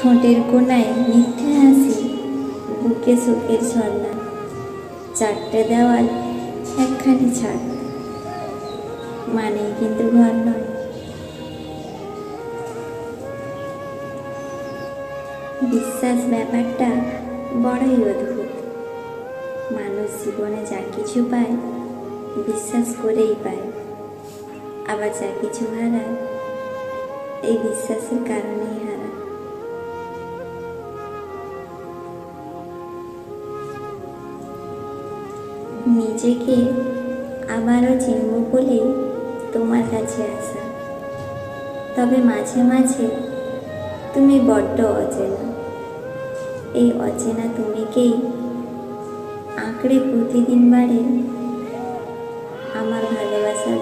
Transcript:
ঠোঁটের কোণায় মিথ্যে হাসি, বুকে শোকের ঝর্ণা, চারটে দেওয়াল একখানি ছাদ, মানেই কিন্তু ঘর নয়। বিশ্বাস ব্যাপারটা বড়ই অদ্ভুত। মানুষ জীবনে যা কিছু পায় বিশ্বাস করেই পায়, আবার যা কিছু হারায় এই বিশ্বাসের কারণেই হারায়। নিজেকে আবারও চিনব বলেই তোমার কাছে আসা, তবে মাঝে মাঝে তুমি বড্ড অচেনা। এই অচেনা তুমিকেই আঁকড়ে প্রতিদিন বাড়ে আমার ভালোবাসার